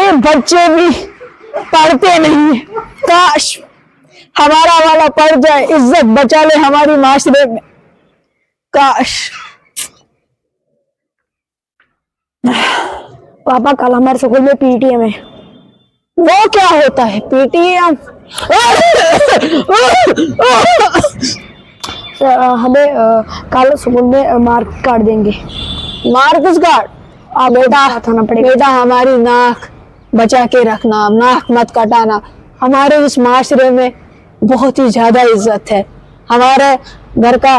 ये बच्चे भी पढ़ते नहीं है। काश हमारा वाला पढ़ जाए, इज्जत बचा ले हमारी माशरे में। काश। पापा कल हमारे स्कूल में पीटीएम है। वो क्या होता है पीटीएम? हमें कल स्कूल में मार्क कार्ड देंगे। Marks card? बेटा बताना पड़ेगा। बेटा हमारी नाक बचा के रखना, नाक मत कटाना। हमारे इस माशरे में बहुत ही ज्यादा इज्जत है। हमारे घर का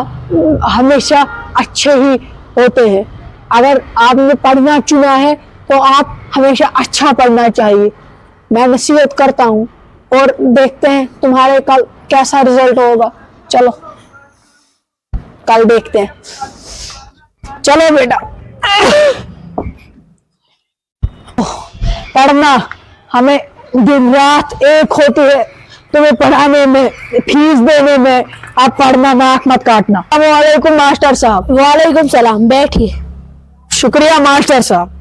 हमेशा अच्छे ही होते हैं। अगर आपने पढ़ना चुना है तो आप हमेशा अच्छा पढ़ना चाहिए। मैं नसीहत करता हूँ और देखते हैं तुम्हारे कल कैसा रिजल्ट होगा। चलो कल देखते हैं। चलो बेटा। पढ़ना हमें दिन रात एक होती है, तुम्हें पढ़ाने में, फीस देने में। आप पढ़ना, नाक मत काटना। वालेकुम मास्टर साहब। वालेकुम सलाम, बैठिए। शुक्रिया मास्टर साहब।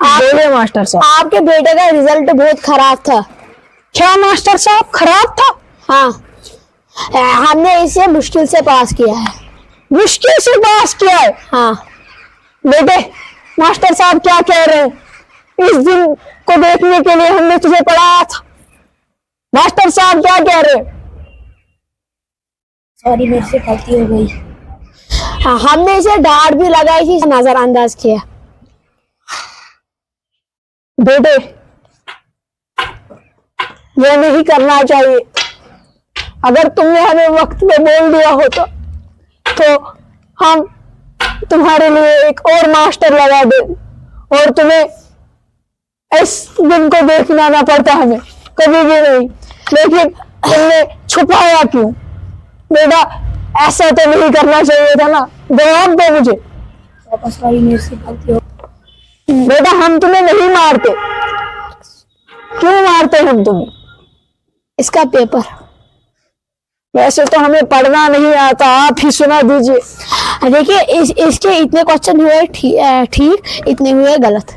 बोलिए मास्टर साहब। आपके बेटे का रिजल्ट बहुत खराब था। क्या मास्टर साहब खराब था? हाँ, हमने इसे मुश्किल से पास किया है। मुश्किल से पास किया है? हाँ बेटे, मास्टर साहब क्या कह रहे हैं? इस दिन को देखने के लिए हमने तुझे पढ़ाया था। मास्टर साहब क्या कह रहे हैं? सॉरी, मेरे से गलती हो गई। हाँ, हमने इसे डांट भी लगाई थी, नजरअंदाज किया। बेटे, ये नहीं करना चाहिए। अगर तुमने हमें वक्त पे बोल दिया होता तो हम तुम्हारे लिए एक और मास्टर लगा दे और तुम्हें इस दिन को देखना ना पड़ता हमें कभी भी नहीं। लेकिन तुमने छुपाया क्यों? बेटा, ऐसा तो नहीं करना चाहिए था ना। जवाब दो मुझे। सॉरी, मेरे से गलती हो। बेटा, हम तुम्हें नहीं मारते। क्यों मारते हम तुम्हें? इसका पेपर। वैसे तो हमें पढ़ना नहीं आता, आप ही सुना दीजिए। देखिए, इसके इतने क्वेश्चन हुए ठीक, इतने हुए गलत।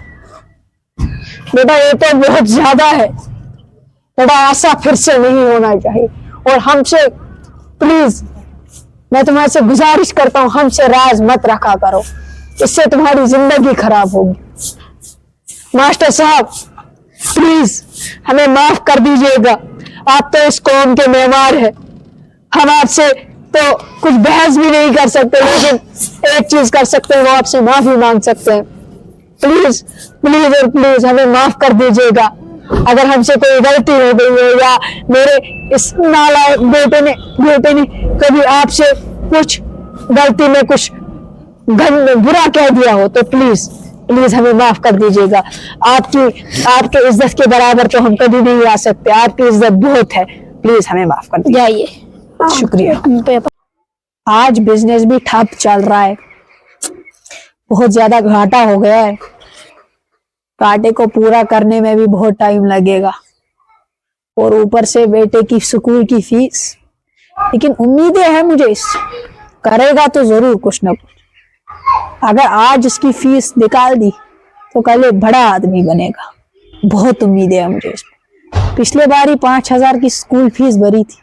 बेटा, ये तो बहुत ज्यादा है। बेटा, ऐसा फिर से नहीं होना चाहिए। और हमसे प्लीज, मैं तुम्हारे से गुजारिश करता हूँ, हमसे राज मत रखा करो, इससे तुम्हारी जिंदगी खराब होगी। मास्टर साहब प्लीज हमें माफ कर दीजिएगा। आप तो इस कौम के मेहमान हैं। हम आपसे तो कुछ बहस भी नहीं कर सकते, लेकिन एक चीज कर सकते हैं, वो आपसे माफी मांग सकते हैं। प्लीज प्लीज और प्लीज हमें माफ कर दीजिएगा। अगर हमसे कोई गलती हो गई है या मेरे इस नालायक बेटे ने कभी आपसे कुछ गलती में कुछ बुरा कह दिया हो तो प्लीज प्लीज हमें माफ कर दीजिएगा। आपके इज्जत के बराबर तो हम कभी नहीं आ सकते। आपकी इज्जत बहुत है। प्लीज हमें माफ कर दीजिए। जाइए। शुक्रिया। आज बिजनेस भी ठप चल रहा है, बहुत ज्यादा घाटा हो गया है। घाटे को पूरा करने में भी बहुत टाइम लगेगा और ऊपर से बेटे की स्कूल की फीस। लेकिन उम्मीदें हैं मुझे, करेगा तो जरूर कुछ ना कुछ। अगर आज इसकी फीस निकाल दी तो कल एक बड़ा आदमी बनेगा। बहुत उम्मीदें हैं मुझे इसमें। पिछले बार ही 5,000 की स्कूल फीस भरी थी।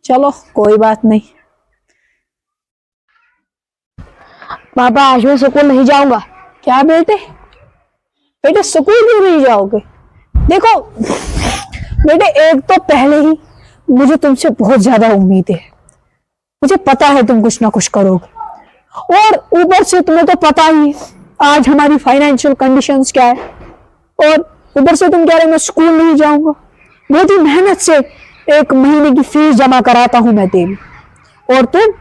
चलो कोई बात नहीं। पापा, आज मैं स्कूल नहीं जाऊंगा। क्या बेटे? बेटे स्कूल क्यों नहीं जाओगे? देखो बेटे, एक तो पहले ही मुझे तुमसे बहुत ज्यादा उम्मीद है। मुझे पता है तुम कुछ ना कुछ करोगे, और ऊपर से तुम्हें तो पता ही है आज हमारी फाइनेंशियल कंडीशंस क्या है। और ऊपर से तुम कह रहे हो मैं स्कूल नहीं जाऊंगा। बहुत ही मेहनत से 1 महीने की फीस जमा कराता हूं मैं तेरी, और तुम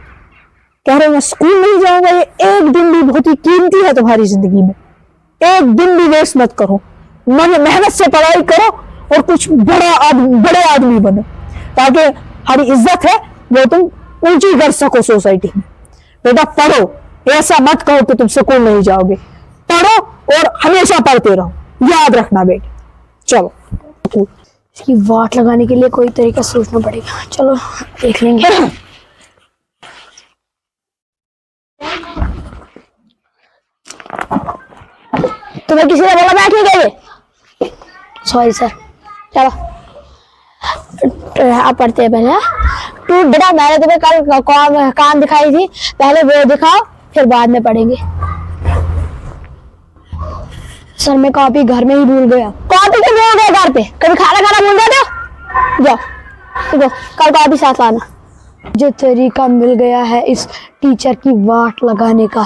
कह रहे हो मैं स्कूल नहीं जाऊंगा। ये एक दिन भी बहुत ही कीमती है तुम्हारी जिंदगी में। एक दिन भी वेस्ट मत करो। मेहनत से पढ़ाई करो और कुछ बड़े आदमी बनो, ताकि हमारी इज्जत है वो तुम ऊंची कर सको सोसाइटी में। बेटा पढ़ो, ऐसा मत कहो कि तुम स्कूल नहीं जाओगे। पढ़ो और हमेशा पढ़ते रहो, याद रखना बेटे। चलो, इसकी वाट लगाने के लिए कोई तरीका सोचना पड़ेगा। चलो देख लेंगे। तुम्हें किसी ने बोला बैठने के लिए? Sorry sir. चलो आप पढ़ते हैं पहले। टू बेटा मैंने तुम्हें कल काम दिखाई थी, पहले वो दिखाओ फिर बाद में पढ़ेंगे। सर मैं कॉपी घर में ही भूल गया। कॉपी क्यों भूल गया घर पे? कभी खाना खाना भूल गए थे? जाओ देखो कल कॉपी साथ लाना। जो तरीका मिल गया है इस टीचर की वाट लगाने का।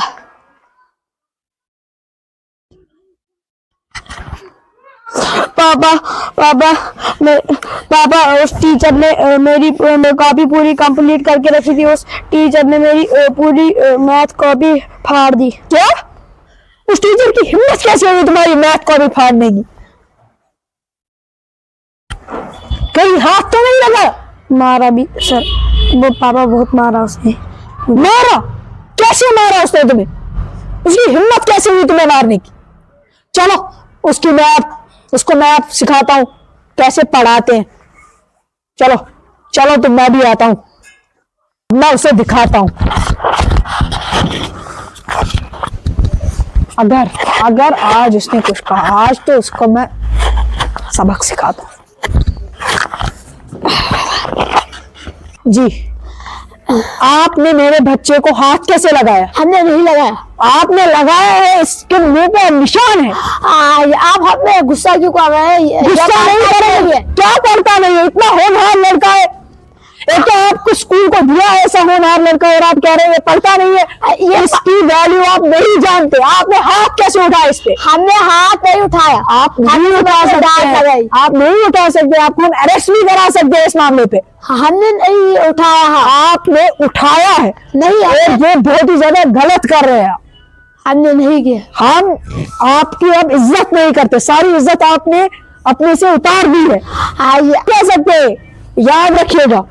पापा पापा पापा उस टीचर ने मेरी कॉपी पूरी कंप्लीट करके रखी थी। उस टीचर ने मेरी पूरी मैथ कॉपी फाड़ दी। क्या? उस टीचर की हिम्मत कैसे हुई तुम्हारी मैथ कॉपी फाड़ने की? कहीं हाथ तो नहीं लगा? मारा भी सर, वो पापा बहुत मारा उसने। मारा? कैसे मारा उसने तुम्हें? उसकी हिम्मत कैसे हुई तुम्हें मारने की? चलो उसको मैं अब सिखाता हूँ कैसे पढ़ाते हैं। चलो चलो तो मैं भी आता हूँ, मैं उसे दिखाता हूँ। अगर आज उसने कुछ कहा, आज तो उसको मैं सबक सिखाता हूँ। जी, आपने मेरे बच्चे को हाथ कैसे लगाया? हमने नहीं लगाया। आपने लगाया है, इसके मुंह पे निशान है। आप हमें गुस्सा क्यों कर रहे हैं? गुस्सा नहीं करेंगे। क्या पढ़ता नहीं है? इतना होनहार लड़का है। एक तो आपको स्कूल को दिया है ऐसा होनहार लड़का और आप कह रहे हैं पढ़ता नहीं है। इसकी वैल्यू आप नहीं जानते। आपने हाथ कैसे उठाया इस पे? हमने हाथ नहीं उठाया। आप नहीं उठा सकते, आप नहीं उठा सकते। आपको हम अरेस्ट भी करा सकते हैं इस मामले पे। हमने नहीं उठाया। आपने उठाया है नहीं, और ये बहुत ही ज्यादा गलत कर रहे हैं। हमने नहीं किया। हम आपकी अब इज्जत नहीं करते। सारी इज्जत आपने अपने से उतार दी है। कह सकते, याद रखिएगा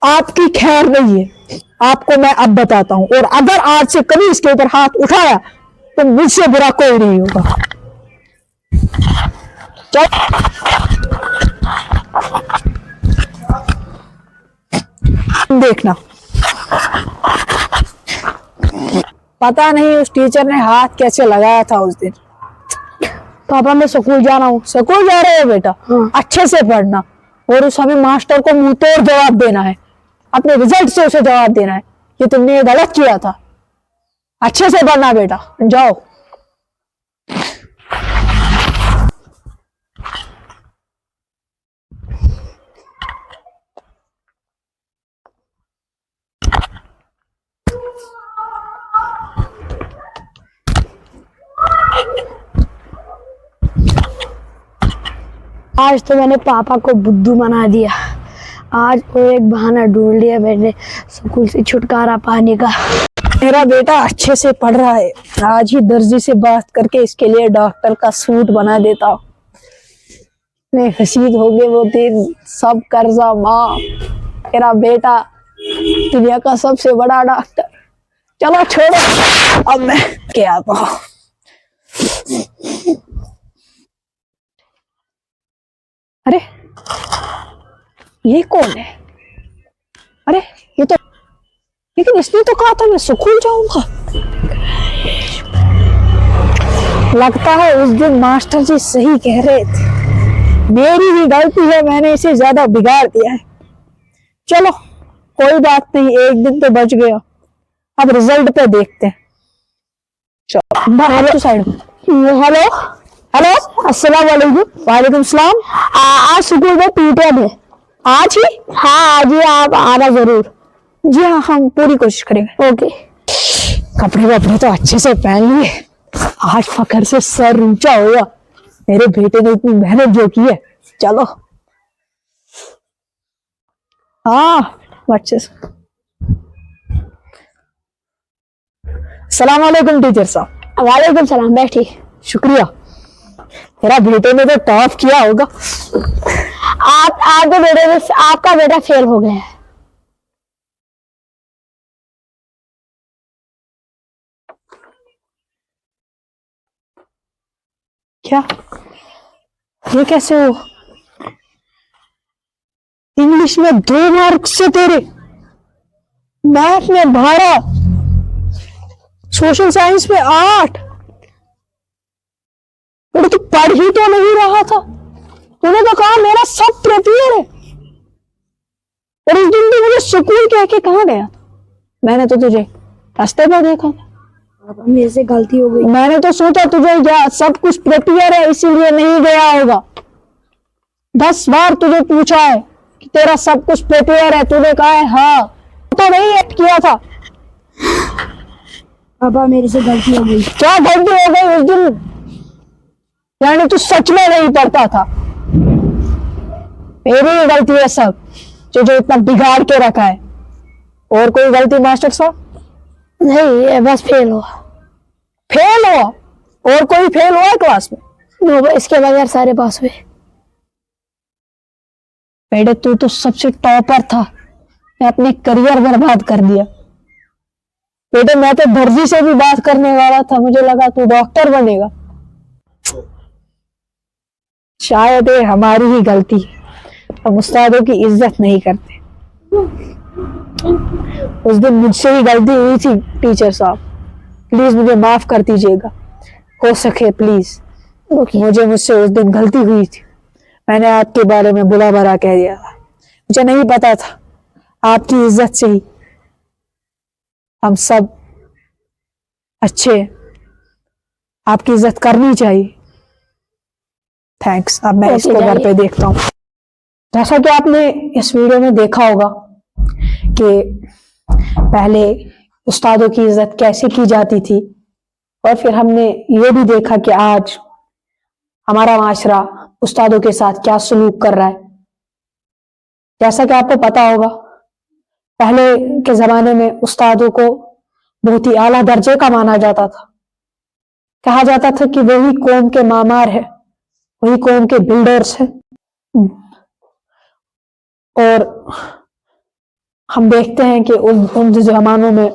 आपकी खैर नहीं है। आपको मैं अब बताता हूं, और अगर आज से कभी इसके ऊपर हाथ उठाया तो मुझसे बुरा कोई नहीं होगा। चल देखना। पता नहीं उस टीचर ने हाथ कैसे लगाया था उस दिन। पापा मैं स्कूल जा रहा हूँ। स्कूल जा रहे हो बेटा? हाँ। अच्छे से पढ़ना, और उस हमें मास्टर को मुंह तोड़ जवाब देना है। अपने रिजल्ट से उसे जवाब देना है कि तुमने ये गलत किया था। अच्छे से पढ़ना बेटा, जाओ। आज तो मैंने पापा को बुद्धू बना दिया। आज वो एक बहाना ढूंढ लिया मैंने स्कूल से छुटकारा पाने का। मेरा बेटा अच्छे से पढ़ रहा है। आज ही दर्जी से बात करके इसके लिए डॉक्टर का सूट बना देता हूँ। इतने हसीद हो गए वो दिन, सब कर्जा माफ। मेरा बेटा दुनिया का सबसे बड़ा डॉक्टर। चलो छोड़ो, अब मैं क्या आता हूँ। अरे ये कौन है? अरे ये तो, लेकिन इसने तो कहा था मैं स्कूल जाऊंगा। लगता है उस दिन मास्टर जी सही कह रहे थे। मेरी ही गलती है, मैंने इसे ज्यादा बिगाड़ दिया है। चलो कोई बात नहीं, एक दिन तो बच गया। अब रिजल्ट पे देखते हैं। चलो साइड में। हेलो हेलो, अस्सलाम वालेकुम। वालेकुम सलाम। आज स्कूल में पीटीएम है। आज ही? हाँ आज ही आप आना जरूर। जी हाँ, हम पूरी कोशिश करेंगे। ओके। कपड़े वपड़े तो अच्छे से पहन लिए। आज फखर से सर ऊंचा होगा। मेरे बेटे ने इतनी मेहनत जो की है। चलो हाँ अच्छे से। सलाम वालेकुम टीचर साहब। वालेकुम सलाम, बैठिए। शुक्रिया। मेरा बेटे ने तो टॉप किया होगा। आपका बेटा फेल हो गया है। क्या? ये कैसे हो? इंग्लिश में 2 मार्क से तेरे, मैथ में 12, सोशल साइंस में 8, कर ही तो नहीं रहा था, तूने तो कहा मेरा सब प्रिपेयर है, और उस दिन भी मुझे सुकून कह के कहाँ गया था? मैंने तो तुझे रास्ते पर देखा था। पापा मेरे से गलती हो गई। मैंने तो सोचा तुझे क्या सब कुछ प्रिपेयर है इसीलिए नहीं गया होगा। 10 बार तुझे पूछा है कि तेरा सब कुछ प्रिपेयर है, तूने कहा है हाँ, तो नहीं एक्ट किया था। पापा मेरे से गलती हो गई। क्या गलती हो गई उस दिन? यानी तू सच में नहीं पढ़ता था? मेरी ही गलती है सब, जो इतना बिगाड़ के रखा है। और कोई गलती मास्टर साहब? नहीं, ये बस फेल हुआ। फेल हुआ? और कोई फेल हुआ है क्लास में? नो, इसके बगैर सारे पास हुए। बेटे तू तो सबसे टॉपर था, मैं अपने करियर बर्बाद कर दिया। बेटे मैं तो दर्जी से भी बात करने वाला था, मुझे लगा तू डॉक्टर बनेगा। शायद ये हमारी ही गलती है, हम उस्तादों की इज्जत नहीं करते। उस दिन मुझसे ही गलती हुई थी टीचर साहब, प्लीज मुझे माफ कर दीजिएगा, हो सके प्लीज। मुझसे उस दिन गलती हुई थी, मैंने आपके बारे में बुरा भला कह दिया था। मुझे नहीं पता था, आपकी इज्जत से ही हम सब अच्छे हैं, आपकी इज्जत करनी चाहिए। थैंक्स। अब मैं इसको घर पे देखता हूँ। जैसा कि आपने इस वीडियो में देखा होगा कि पहले उस्तादों की इज्जत कैसे की जाती थी, और फिर हमने ये भी देखा कि आज हमारा माशरा उस्तादों के साथ क्या सलूक कर रहा है। जैसा कि आपको पता होगा, पहले के जमाने में उस्तादों को बहुत ही आला दर्जे का माना जाता था। कहा जाता था कि वही कौम के मामार है, वही कौम के बिल्डर्स हैं। और हम देखते हैं कि उन जमानों में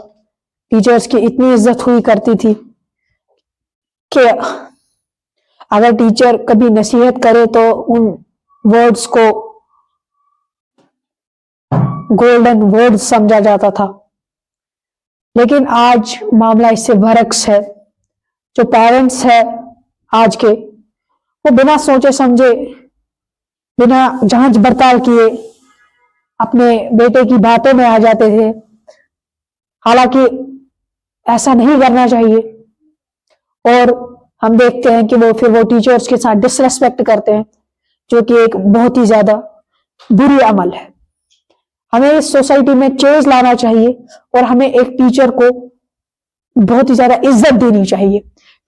टीचर्स की इतनी इज्जत हुई करती थी कि अगर टीचर कभी नसीहत करे तो उन वर्ड्स को गोल्डन वर्ड्स समझा जाता था। लेकिन आज मामला इससे बरक्स है। जो पेरेंट्स है आज के, वो बिना सोचे समझे, बिना जांच पड़ताल किए अपने बेटे की बातों में आ जाते थे। हालांकि ऐसा नहीं करना चाहिए, और हम देखते हैं कि वो टीचर्स के साथ डिसरेस्पेक्ट करते हैं, जो कि एक बहुत ही ज्यादा बुरी अमल है। हमें इस सोसाइटी में चेंज लाना चाहिए, और हमें एक टीचर को बहुत ही ज्यादा इज्जत देनी चाहिए,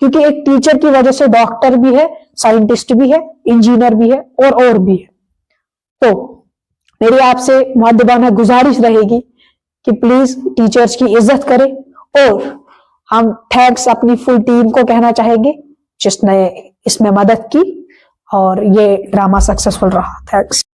क्योंकि एक टीचर की वजह से डॉक्टर भी है, साइंटिस्ट भी है, इंजीनियर भी है, और भी है। तो मेरी आपसे मुअद्दबाना गुजारिश रहेगी कि प्लीज टीचर्स की इज्जत करें, और हम थैंक्स अपनी फुल टीम को कहना चाहेंगे जिसने इसमें मदद की, और ये ड्रामा सक्सेसफुल रहा। थैंक्स।